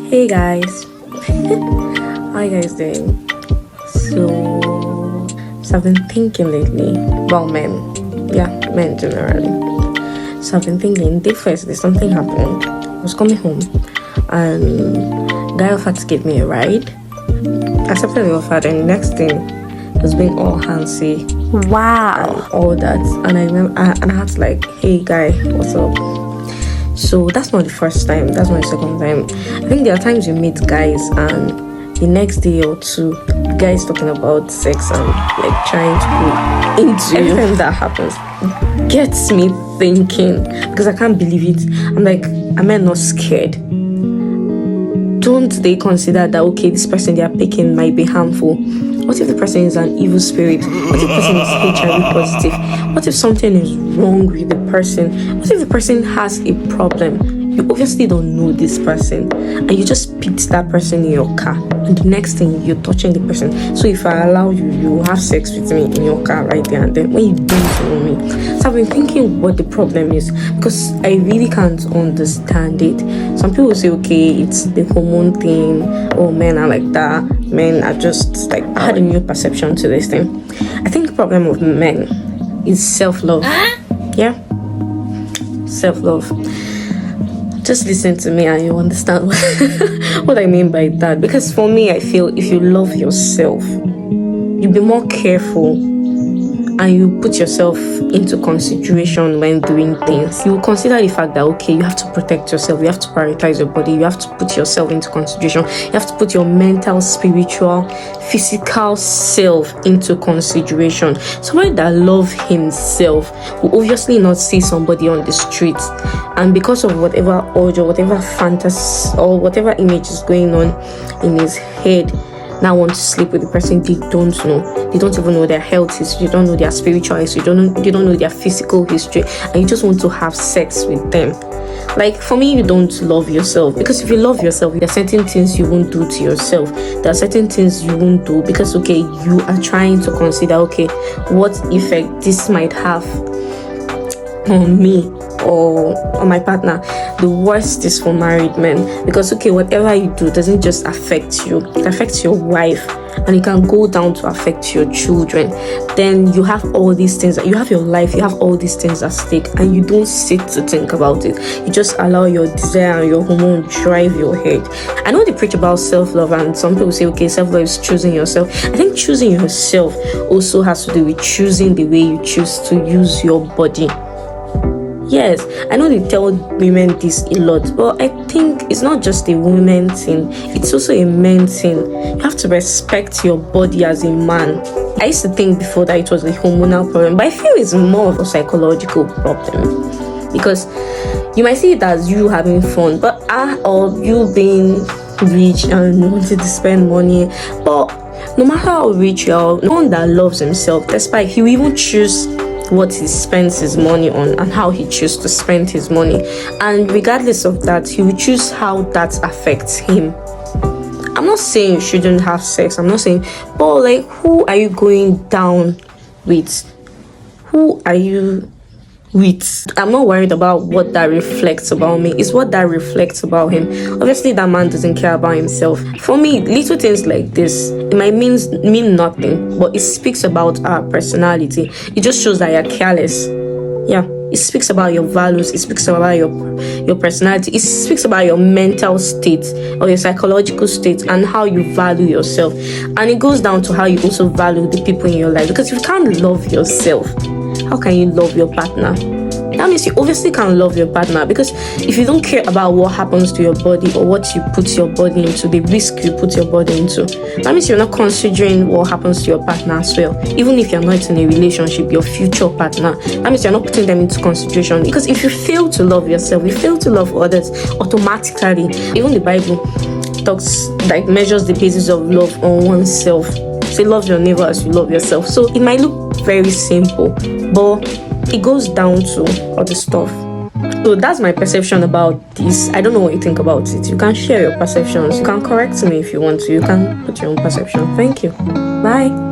Hey guys, how you guys doing? So I've been thinking lately about men, men generally. So I've been thinking, day first, there's something happened. I was coming home and guy offered to give me a ride. I accepted the offer, and the next thing it was being all handsy. Wow. And all that, and I remember, and I had to like, hey guy, what's up? So that's not the first time, that's not the second time. I think there are times you meet guys and the next day or two, the guy is talking about sex and like trying to go into you. Every time that happens, it gets me thinking, because I can't believe it. I'm like, am I not scared? Don't they consider that, okay, this person they are picking might be harmful? What if the person is an evil spirit? What if the person is HIV positive? What if something is wrong with the person? What if the person has a problem? You obviously don't know this person and you just picked that person in your car, and the next thing you're touching the person. So if I allow you, you have sex with me in your car right there and then when you don't know me. So I've been thinking what the problem is, because I really can't understand it. Some people say, okay, it's the hormone thing, or men are like that, men are just like, I had a new perception to this thing. I think the problem of men is self-love. Yeah, self-love. Just listen to me and you understand what I mean by that. Because for me, I feel if you love yourself, you'll be more careful and you put yourself into consideration when doing things. You will consider the fact that, okay, you have to protect yourself, you have to prioritize your body, you have to put yourself into consideration, you have to put your mental, spiritual, physical self into consideration. Somebody that loves himself will obviously not see somebody on the street and because of whatever urge or whatever fantasy or whatever image is going on in his head, now want to sleep with the person they don't know. They don't even know their health history, you don't know their spiritual history, you don't know their physical history, and you just want to have sex with them. Like, for me, you don't love yourself, because if you love yourself, there are certain things you won't do to yourself. There are certain things you won't do because, okay, you are trying to consider, okay, what effect this might have on me or on my partner. The worst is for married men, because, okay, whatever you do doesn't just affect you, it affects your wife, and it can go down to affect your children. Then you have all these things, you have your life, you have all these things at stake, and you don't sit to think about it. You just allow your desire and your hormone drive your head. I know they preach about self-love, and some people say, okay, self-love is choosing yourself. I think choosing yourself also has to do with choosing the way you choose to use your body. Yes, I know they tell women this a lot, but I think it's not just a woman thing, it's also a man thing. You have to respect your body as a man. I used to think before that it was a hormonal problem, but I feel it's more of a psychological problem, because you might see it as you having fun, but or you being rich and wanting to spend money. But no matter how rich you are, no one that loves himself, despite he will even choose what he spends his money on and how he chooses to spend his money, and regardless of that, he will choose how that affects him. I'm not saying you shouldn't have sex, I'm not saying, but like, who are you going down with? Who are you with? I'm not worried about what that reflects about me, it's what that reflects about him. Obviously that man doesn't care about himself. For me, little things like this, it might mean nothing, but it speaks about our personality. It just shows that you're careless. Yeah, it speaks about your values, it speaks about your personality, it speaks about your mental state or your psychological state and how you value yourself. And it goes down to how you also value the people in your life, because if you can't love yourself, how can you love your partner? That means you obviously can't love your partner, because if you don't care about what happens to your body or what you put your body into, the risk you put your body into, that means you're not considering what happens to your partner as well. Even if you're not in a relationship, your future partner, that means you're not putting them into consideration. Because if you fail to love yourself, you fail to love others automatically. Even the Bible talks, like, measures the basis of love on oneself. Say, love your neighbor as you love yourself. So it might look very simple, but it goes down to other stuff. So that's my perception about this. I don't know what you think about it. You can share your perceptions. You can correct me if you want to. You can put your own perception. Thank you. Bye.